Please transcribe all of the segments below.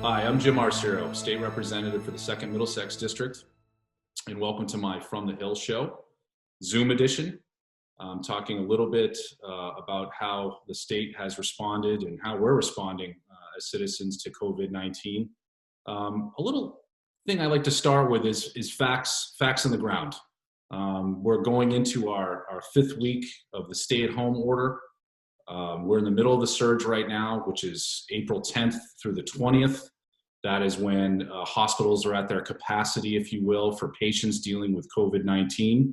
Hi, I'm Jim Arciero, State Representative for the 2nd Middlesex District, and welcome to my From the Hill show, Zoom edition. I'm talking a little bit about how the state has responded and how we're responding as citizens to COVID-19. A little thing I like to start with is facts on the ground. We're going into our 5th week of the stay-at-home order. We're in the middle of the surge right now, which is April 10th through the 20th. That is when hospitals are at their capacity, if you will, for patients dealing with COVID-19.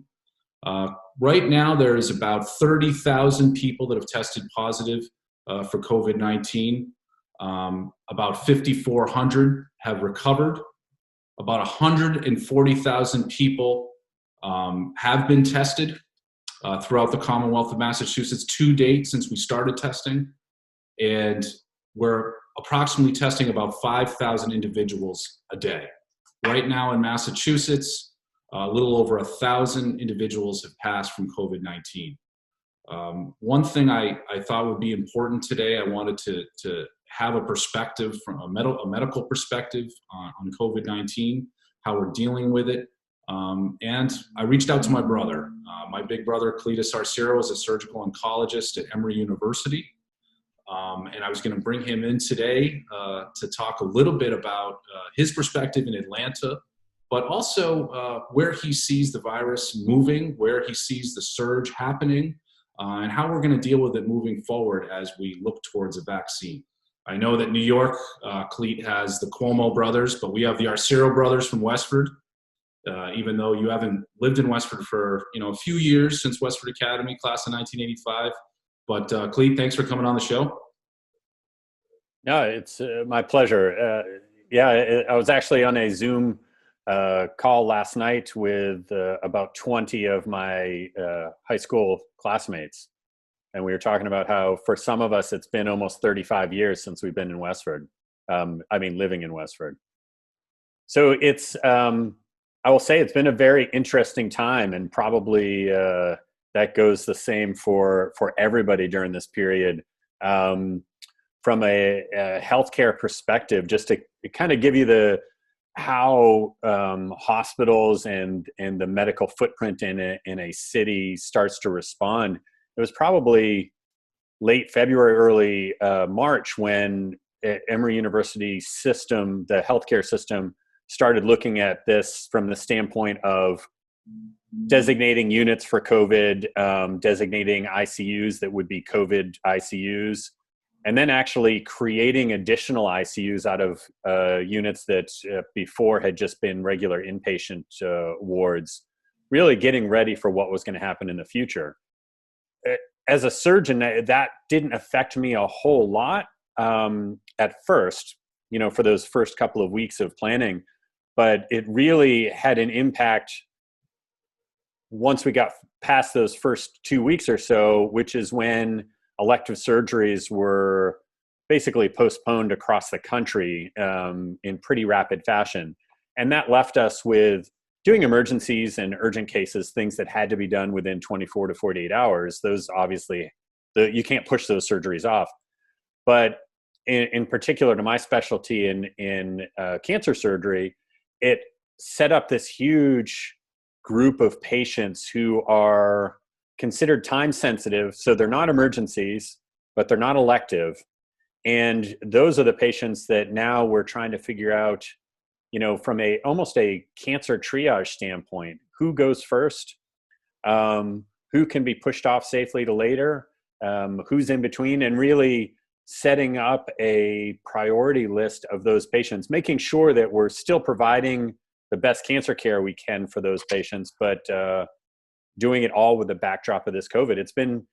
Right now, there is about 30,000 people that have tested positive for COVID-19. About 5,400 have recovered. About 140,000 people have been tested throughout the Commonwealth of Massachusetts to date since we started testing. And we're approximately testing about 5,000 individuals a day. Right now in Massachusetts, a little over 1,000 individuals have passed from COVID-19. One thing I thought would be important today, I wanted to have a perspective from a medical perspective on COVID-19, how we're dealing with it. And I reached out to my brother. My big brother, Cletus Arciero, is a surgical oncologist at Emory University. And I was going to bring him in today to talk a little bit about his perspective in Atlanta, but also where he sees the virus moving, where he sees the surge happening, and how we're going to deal with it moving forward as we look towards a vaccine. I know that New York, Cleet has the Cuomo brothers, but we have the Arciero brothers from Westford. Even though you haven't lived in Westford for a few years since Westford Academy, class of 1985. But Cleet, thanks for coming on the show. No, it's my pleasure. I was actually on a Zoom call last night with about 20 of my high school classmates. And we were talking about how for some of us, it's been almost 35 years since we've been in Westford. Living in Westford. So it's, I will say it's been a very interesting time, and probably that goes the same for everybody during this period. From a healthcare perspective, just to kind of give you how hospitals and the medical footprint in a city starts to respond. It was probably late February, early March when Emory University system, the healthcare system, started looking at this from the standpoint of designating units for COVID, designating ICUs that would be COVID ICUs, and then actually creating additional ICUs out of units that before had just been regular inpatient wards, really getting ready for what was going to happen in the future. As a surgeon, that didn't affect me a whole lot at first, for those first couple of weeks of planning, but it really had an impact once we got past those first 2 weeks or so, which is when elective surgeries were basically postponed across the country in pretty rapid fashion. And that left us with doing emergencies and urgent cases, things that had to be done within 24 to 48 hours. Those obviously, you can't push those surgeries off. But in particular to my specialty in cancer surgery, it set up this huge group of patients who are considered time sensitive. So they're not emergencies, but they're not elective. And those are the patients that now we're trying to figure out, from almost a cancer triage standpoint, who goes first, who can be pushed off safely to later, who's in between, and really setting up a priority list of those patients, making sure that we're still providing the best cancer care we can for those patients, but doing it all with the backdrop of this COVID. It's been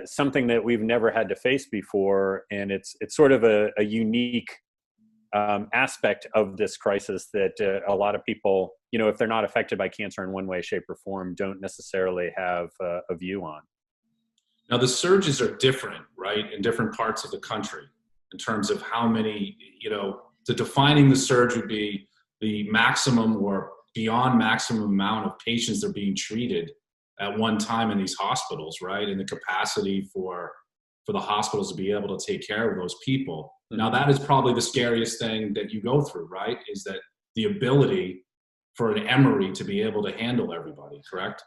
something that we've never had to face before, and it's sort of a unique aspect of this crisis that a lot of people, if they're not affected by cancer in one way, shape, or form, don't necessarily have a view on. Now, the surges are different, right, in different parts of the country in terms of how many, the defining the surge would be the maximum or beyond maximum amount of patients that are being treated at one time in these hospitals, right, and the capacity for for the hospitals to be able to take care of those people. Mm-hmm. Now, that is probably the scariest thing that you go through, right? Is that the ability for an Emory to be able to handle everybody, correct?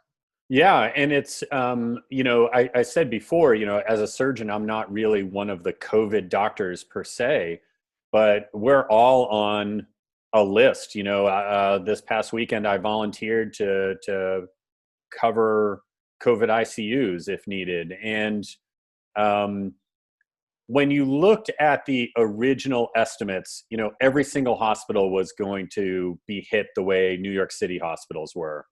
Yeah, and it's, I said before, as a surgeon, I'm not really one of the COVID doctors per se, but we're all on a list. This past weekend, I volunteered to cover COVID ICUs if needed. And when you looked at the original estimates, every single hospital was going to be hit the way New York City hospitals were.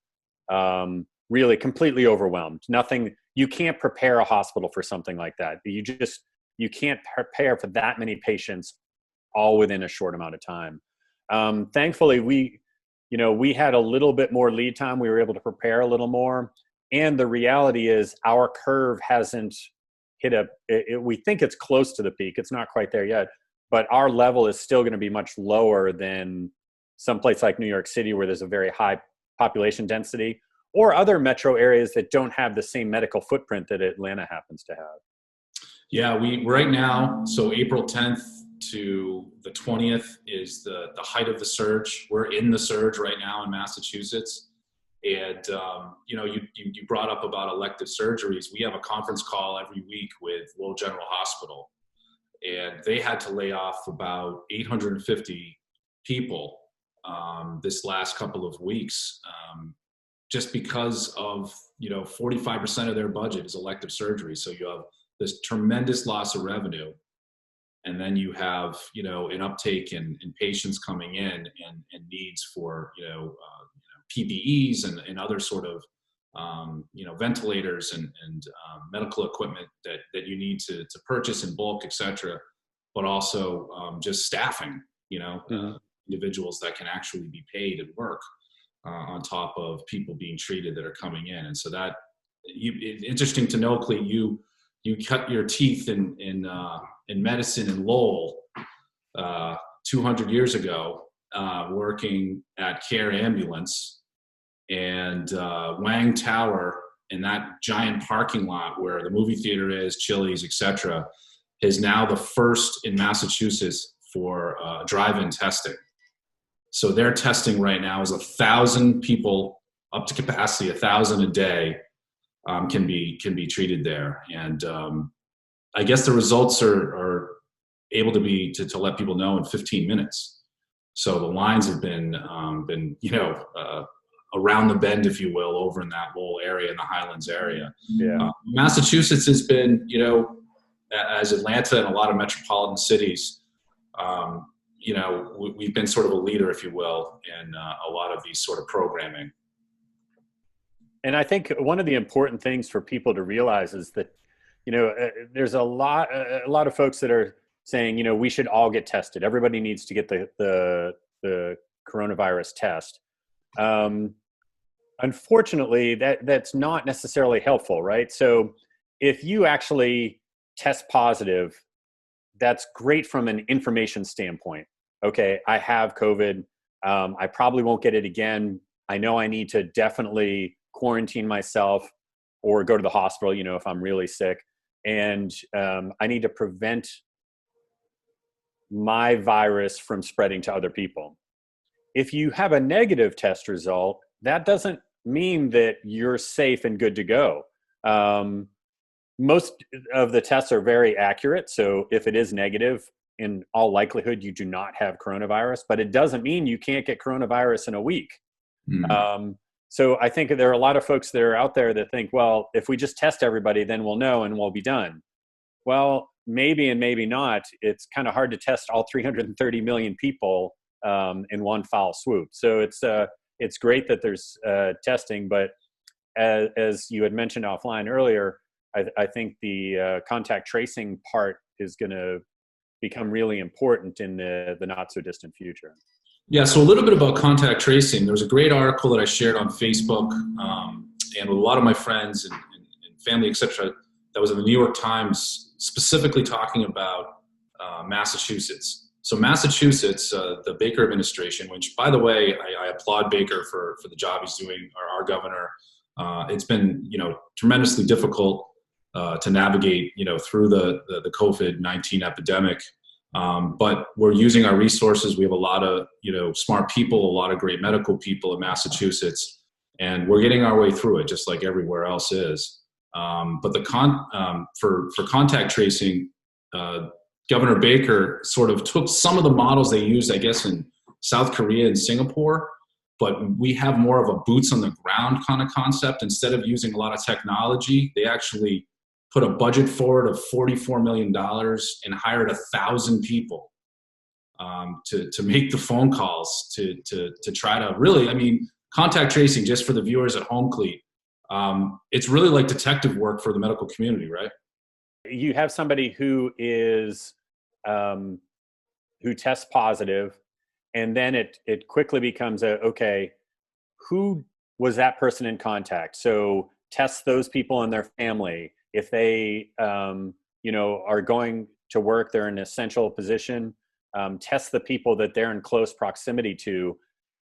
Really completely overwhelmed. Nothing, you can't prepare a hospital for something like that. You can't prepare for that many patients all within a short amount of time. Thankfully, we had a little bit more lead time. We were able to prepare a little more. And the reality is our curve hasn't hit we think it's close to the peak. It's not quite there yet, but our level is still going to be much lower than someplace like New York City, where there's a very high population density, or other metro areas that don't have the same medical footprint that Atlanta happens to have. Yeah, we right now, so April 10th to the 20th is the height of the surge. We're in the surge right now in Massachusetts. And, you brought up about elective surgeries. We have a conference call every week with Lowell General Hospital, and they had to lay off about 850 people this last couple of weeks, just because of, 45% of their budget is elective surgery. So you have this tremendous loss of revenue. And then you have, an uptake in patients coming in and needs for, PPEs and other sort of, ventilators and medical equipment that you need to purchase in bulk, et cetera, but also just staffing, individuals that can actually be paid and work on top of people being treated that are coming in. And so it's interesting to know, Clete, you cut your teeth in medicine in Lowell 200 years ago, working at Care Ambulance, and Wang Tower in that giant parking lot where the movie theater is, Chili's, etc., is now the first in Massachusetts for drive-in testing. So their testing right now is 1,000 people up to capacity, 1,000 a day can be treated there. And I guess the results are able to let people know in 15 minutes. So the lines have been around the bend, if you will, over in that Lowell area, in the Highlands area. Yeah. Massachusetts has been, as Atlanta and a lot of metropolitan cities, we've been sort of a leader, if you will, in a lot of these sort of programming. And I think one of the important things for people to realize is that, there's a lot of folks that are saying, we should all get tested. Everybody needs to get the coronavirus test. Unfortunately, that's not necessarily helpful, right? So if you actually test positive, that's great from an information standpoint. Okay, I have COVID. I probably won't get it again. I know I need to definitely quarantine myself or go to the hospital, if I'm really sick. And I need to prevent my virus from spreading to other people. If you have a negative test result, that doesn't mean that you're safe and good to go. Most of the tests are very accurate. So if it is negative, in all likelihood, you do not have coronavirus, but it doesn't mean you can't get coronavirus in a week. Mm. So I think there are a lot of folks that are out there that think, well, if we just test everybody, then we'll know and we'll be done. Well, maybe and maybe not. It's kind of hard to test all 330 million people in one foul swoop. So it's great that there's testing, but as you had mentioned offline earlier, I think the contact tracing part is going to become really important in the not so distant future. Yeah, so a little bit about contact tracing. There was a great article that I shared on Facebook and with a lot of my friends and family, etc., that was in the New York Times, specifically talking about Massachusetts. So Massachusetts, the Baker administration, which, by the way, I applaud Baker for the job he's doing, our governor. It's been, tremendously difficult to navigate, through the COVID-19 epidemic. But we're using our resources. We have a lot of, smart people, a lot of great medical people in Massachusetts, and we're getting our way through it just like everywhere else is. But for contact tracing, Governor Baker sort of took some of the models they used, I guess, in South Korea and Singapore, but we have more of a boots on the ground kind of concept. Instead of using a lot of technology, they actually put a budget forward of $44 million and hired 1,000 people to make the phone calls to try to really, contact tracing, just for the viewers at home, Cleet, it's really like detective work for the medical community, right? You have somebody who is who tests positive, and then it quickly becomes okay, who was that person in contact? So test those people and their family. If they are going to work, they're in an essential position, test the people that they're in close proximity to.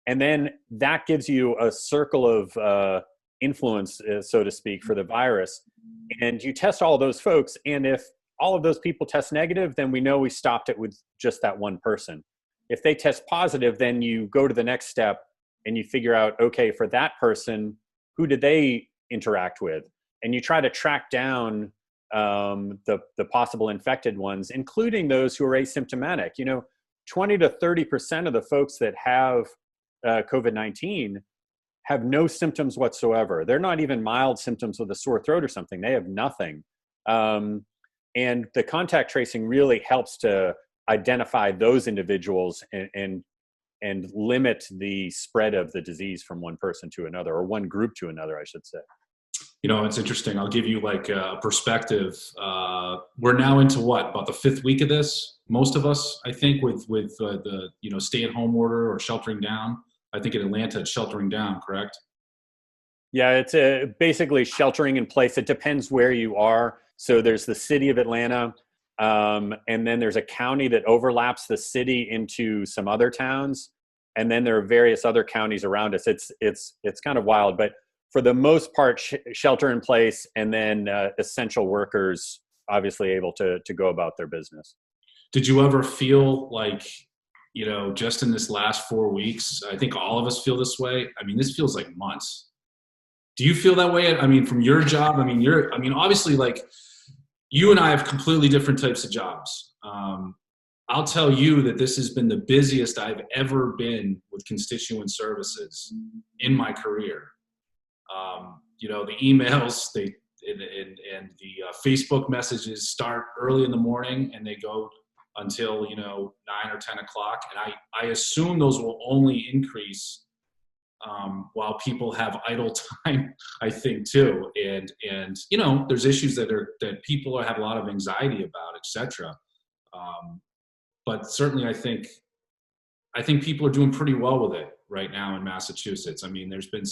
And then that gives you a circle of influence, so to speak, for the virus. And you test all of those folks. And if all of those people test negative, then we know we stopped it with just that one person. If they test positive, then you go to the next step and you figure out, okay, for that person, who did they interact with? And you try to track down the possible infected ones, including those who are asymptomatic. 20 to 30% of the folks that have COVID-19 have no symptoms whatsoever. They're not even mild symptoms with a sore throat or something. They have nothing. And the contact tracing really helps to identify those individuals and limit the spread of the disease from one person to another, or one group to another, I should say. It's interesting. I'll give you like a perspective. We're now into about the 5th week of this. Most of us, I think, with the stay-at-home order or sheltering down. I think in Atlanta it's sheltering down, correct? Yeah, it's basically sheltering in place. It depends where you are. So there's the city of Atlanta, and then there's a county that overlaps the city into some other towns, and then there are various other counties around us. It's kind of wild, but for the most part, shelter in place, and then essential workers obviously able to go about their business. Did you ever feel like, just in this last 4 weeks, I think all of us feel this way. This feels like months. Do you feel that way? From your job, obviously, like, you and I have completely different types of jobs. I'll tell you that this has been the busiest I've ever been with constituent services in my career. The emails, and the Facebook messages start early in the morning and they go until 9 or 10 o'clock, and I assume those will only increase while people have idle time, I think, too. And there's issues that people have a lot of anxiety about, etc. But certainly, I think people are doing pretty well with it right now in Massachusetts. There's been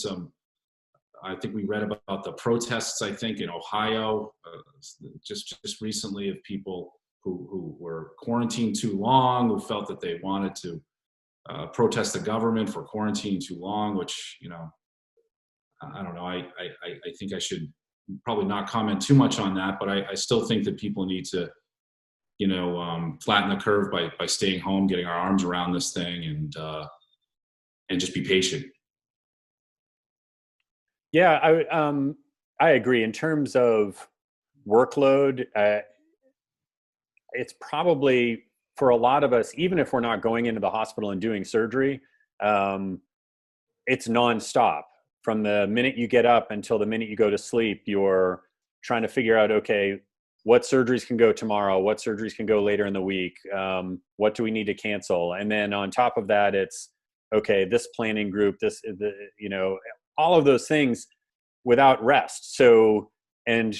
I think we read about the protests, I think, in Ohio, just recently, of people who were quarantined too long, who felt that they wanted to protest the government for quarantining too long, which, I don't know. I think I should probably not comment too much on that, but I still think that people need to, flatten the curve by staying home, getting our arms around this thing, and just be patient. Yeah, I agree. In terms of workload, it's probably, for a lot of us, even if we're not going into the hospital and doing surgery, it's nonstop. From the minute you get up until the minute you go to sleep, you're trying to figure out, okay, what surgeries can go tomorrow? What surgeries can go later in the week? What do we need to cancel? And then on top of that, it's, okay, this planning group, all of those things without rest. So, and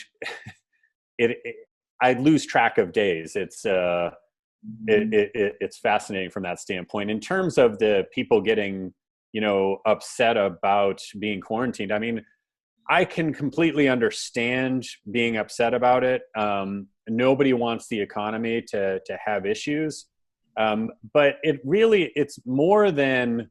I lose track of days. It's fascinating from that standpoint. In terms of the people getting, upset about being quarantined, I can completely understand being upset about it. Nobody wants the economy to have issues. But it's more than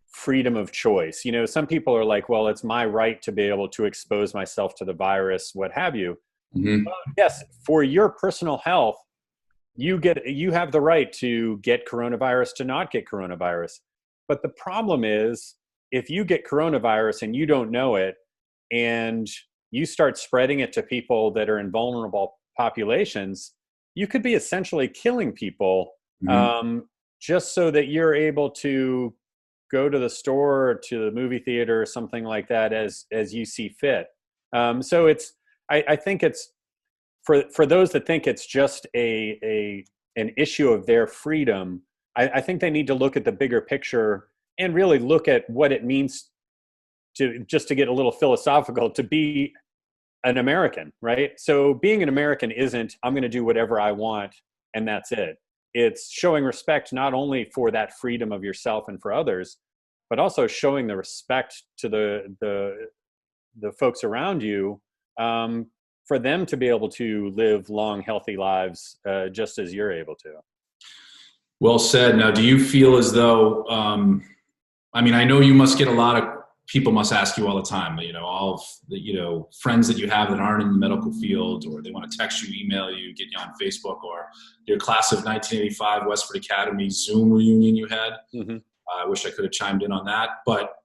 freedom of choice. Some people are like, well, it's my right to be able to expose myself to the virus, what have you. Mhm. Yes, for your personal health, you have the right to get coronavirus, to not get coronavirus. But the problem is, if you get coronavirus and you don't know it, and you start spreading it to people that are in vulnerable populations, you could be essentially killing people, Mhm. um, just so that you're able to go to the store or to the movie theater or something like that as you see fit. So I think it's for those that think it's just an issue of their freedom. I think they need to look at the bigger picture and really look at what it means to, just to get a little philosophical, to be an American, right? So being an American isn't, I'm going to do whatever I want and that's it. It's showing respect not only for that freedom of yourself and for others, but also showing the respect to the folks around you, for them to be able to live long, healthy lives, just as you're able to. Well said. Now, do you feel as though, I mean, I know you must get a lot of people must ask you all the time, all of the, friends that you have that aren't in the medical field, or they want to text you, email you, get you on Facebook, or your class of 1985 Westford Academy Zoom reunion you had. Mm-hmm. I wish I could have chimed in on that, but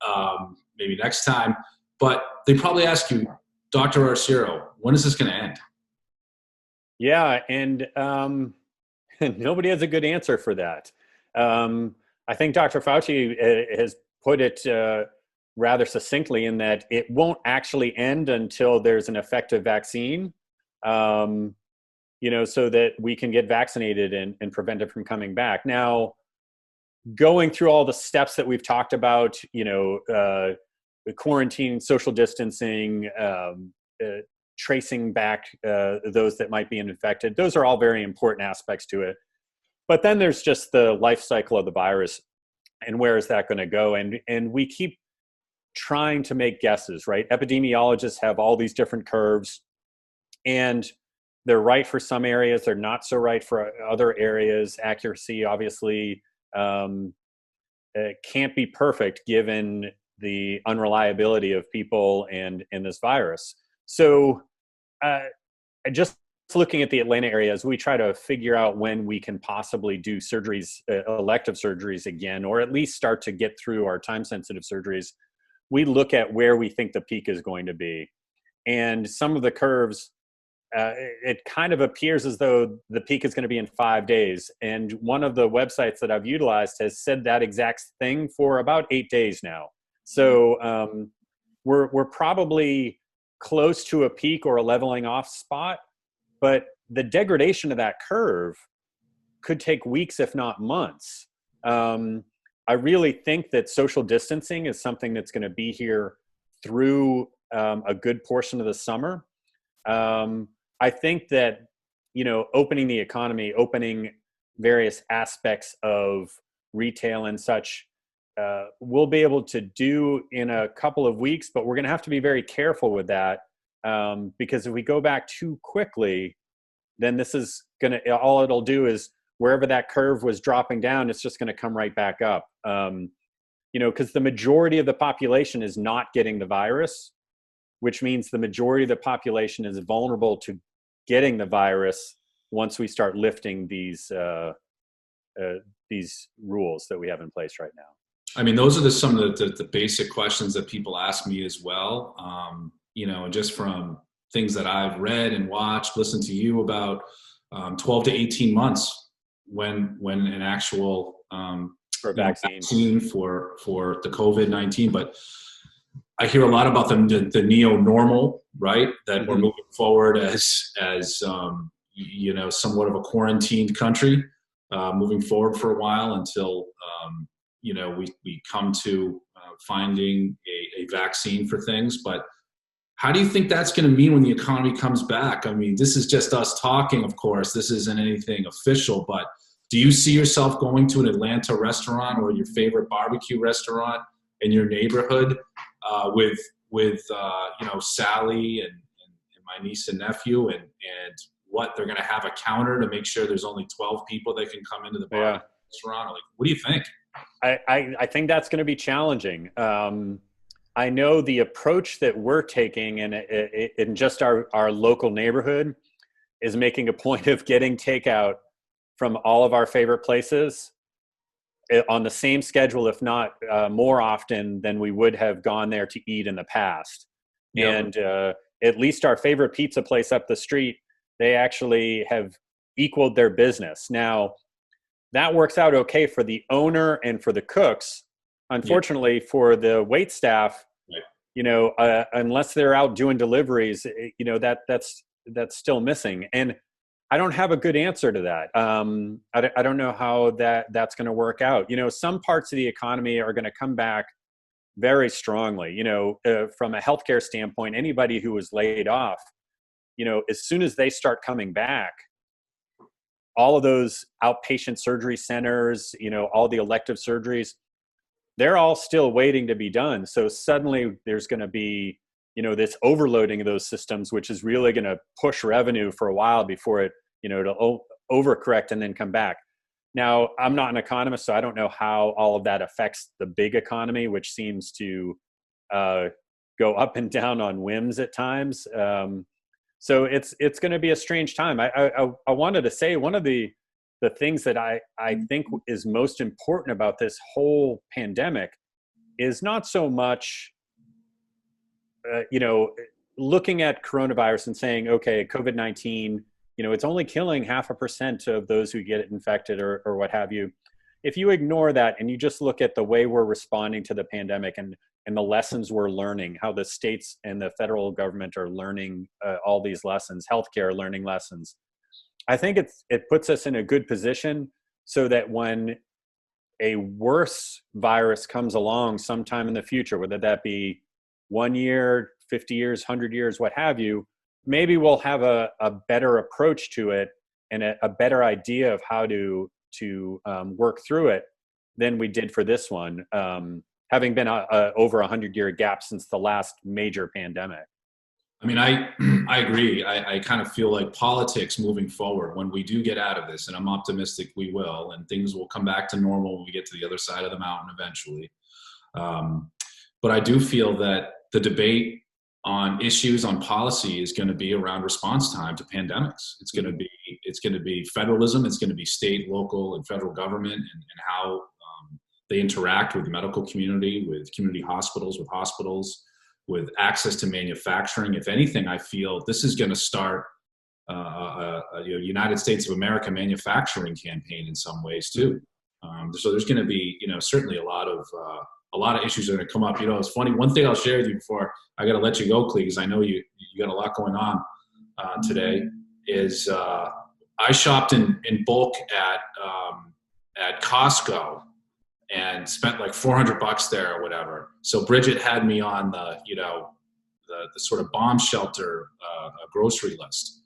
maybe next time. But they probably ask you, Dr. Arciero, when is this going to end? Yeah, and nobody has a good answer for that. I think Dr. Fauci has put it rather succinctly in that it won't actually end until there's an effective vaccine, so that we can get vaccinated and prevent it from coming back. Now, going through all the steps that we've talked about, the quarantine, social distancing, tracing back those that might be infected, those are all very important aspects to it. But then there's just the life cycle of the virus, and where is that going to go? And we keep trying to make guesses, right? Epidemiologists have all these different curves, and they're right for some areas, they're not so right for other areas. Accuracy, obviously, can't be perfect given the unreliability of people and this virus. So just looking at the Atlanta area, as we try to figure out when we can possibly do surgeries, elective surgeries again, or at least start to get through our time-sensitive surgeries, we look at where we think the peak is going to be. And some of the curves, it kind of appears as though the peak is going to be in 5 days. And one of the websites that I've utilized has said that exact thing for about 8 days now. So we're probably close to a peak or a leveling off spot, but the degradation of that curve could take weeks, if not months. I really think that social distancing is something that's going to be here through a good portion of the summer. I think that, opening the economy, opening various aspects of retail and such, we'll be able to do in a couple of weeks, but we're going to have to be very careful with that, because if we go back too quickly, then this is going to, all it'll do is wherever that curve was dropping down, it's just going to come right back up. Because the majority of the population is not getting the virus, which means the majority of the population is vulnerable to getting the virus once we start lifting these rules that we have in place right now. I mean, those are some of the basic questions that people ask me as well. Just from things that I've read and watched, listened to you about, 12 to 18 months when an actual For vaccine for the COVID-19. But I hear a lot about the neo-normal, right? That we're moving forward as somewhat of a quarantined country, moving forward for a while until we come to finding a vaccine for things. But how do you think that's going to mean when the economy comes back? I mean, this is just us talking, of course. This isn't anything official, but do you see yourself going to an Atlanta restaurant or your favorite barbecue restaurant in your neighborhood with Sally and my niece and nephew, and what they're going to have a counter to make sure there's only 12 people that can come into the restaurant? Like, what do you think? I think that's going to be challenging. I know the approach that we're taking in just our local neighborhood is making a point of getting takeout from all of our favorite places on the same schedule, if not more often than we would have gone there to eat in the past. Yeah. And at least our favorite pizza place up the street, they actually have equaled their business. Now, that works out okay for the owner and for the cooks. Unfortunately, for the wait staff, unless they're out doing deliveries, that's still missing. And I don't have a good answer to that. I don't know how that's going to work out. Some parts of the economy are going to come back very strongly. From a healthcare standpoint, anybody who was laid off, as soon as they start coming back, all of those outpatient surgery centers, all the elective surgeries, they're all still waiting to be done. So suddenly there's going to be, this overloading of those systems, which is really going to push revenue for a while before it, to overcorrect and then come back. Now, I'm not an economist, so I don't know how all of that affects the big economy, which seems to go up and down on whims at times. So it's going to be a strange time. I wanted to say one of the things that I think is most important about this whole pandemic is not so much, looking at coronavirus and saying, okay, COVID-19, it's only killing 0.5% of those who get infected or what have you. If you ignore that and you just look at the way we're responding to the pandemic and the lessons we're learning, how the states and the federal government are learning all these lessons, healthcare learning lessons, I think it puts us in a good position so that when a worse virus comes along sometime in the future, whether that be 1 year, 50 years, 100 years, what have you, maybe we'll have a better approach to it and a better idea of how to work through it than we did for this one, having been over 100-year gap since the last major pandemic. I mean, I agree. I kind of feel like politics moving forward, when we do get out of this, and I'm optimistic we will, and things will come back to normal when we get to the other side of the mountain eventually. But I do feel that the debate on issues on policy is going to be around response time to pandemics. It's going to be federalism. It's going to be state, local, and federal government, and how they interact with the medical community, with community hospitals, with access to manufacturing. If anything, I feel this is going to start a United States of America manufacturing campaign in some ways too. So there's going to be, certainly a lot of issues are going to come up. It's funny. One thing I'll share with you before I got to let you go, Clee, because I know you got a lot going on today. Is I shopped in bulk at Costco and spent like $400 there or whatever. So Bridget had me on the sort of bomb shelter grocery list.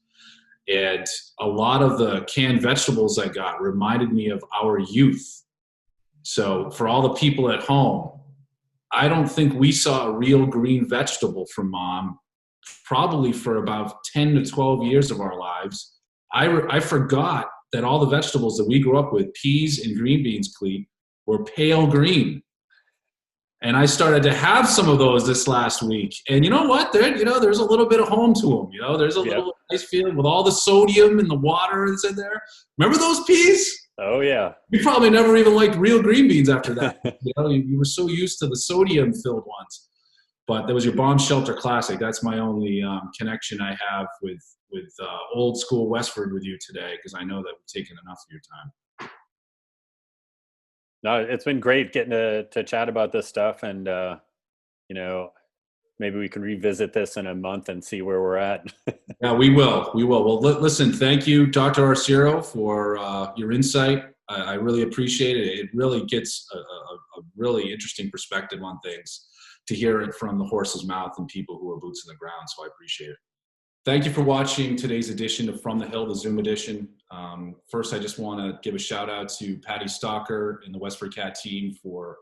And a lot of the canned vegetables I got reminded me of our youth. So for all the people at home, I don't think we saw a real green vegetable from Mom probably for about 10 to 12 years of our lives. I forgot that all the vegetables that we grew up with, peas and green beans, Clee, were pale green. And I started to have some of those this last week. And you know what? There's a little bit of home to them. There's a little nice feeling with all the sodium and the water that's in there. Remember those peas? Oh, yeah. You probably never even liked real green beans after that. You were so used to the sodium-filled ones. But there was your bomb shelter classic. That's my only connection I have with old school Westford with you today, because I know that we've taken enough of your time. No, it's been great getting to chat about this stuff, and maybe we can revisit this in a month and see where we're at. Yeah, we will. Well, listen, thank you, Dr. Arciero, for your insight. I really appreciate it. It really gets a really interesting perspective on things to hear it from the horse's mouth and people who are boots on the ground. So I appreciate it. Thank you for watching today's edition of From the Hill, the Zoom edition. First, I just want to give a shout out to Patty Stalker and the WestfordCAT team for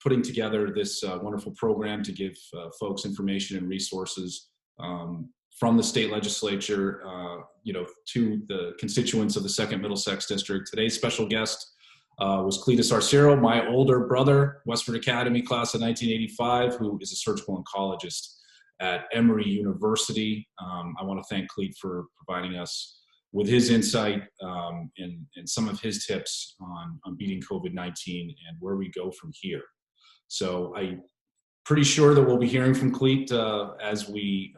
putting together this wonderful program to give folks information and resources from the state legislature, to the constituents of the 2nd Middlesex District. Today's special guest was Cletus Arciero, my older brother, Westford Academy class of 1985, who is a surgical oncologist at Emory University. I want to thank Cleet for providing us with his insight and some of his tips on beating COVID-19 and where we go from here. So I'm pretty sure that we'll be hearing from Cleet as we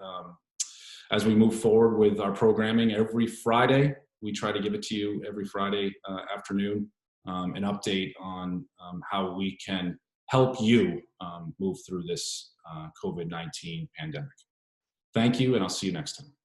move forward with our programming every Friday. We try to give it to you every Friday afternoon, an update on how we can help you move through this COVID-19 pandemic. Thank you, and I'll see you next time.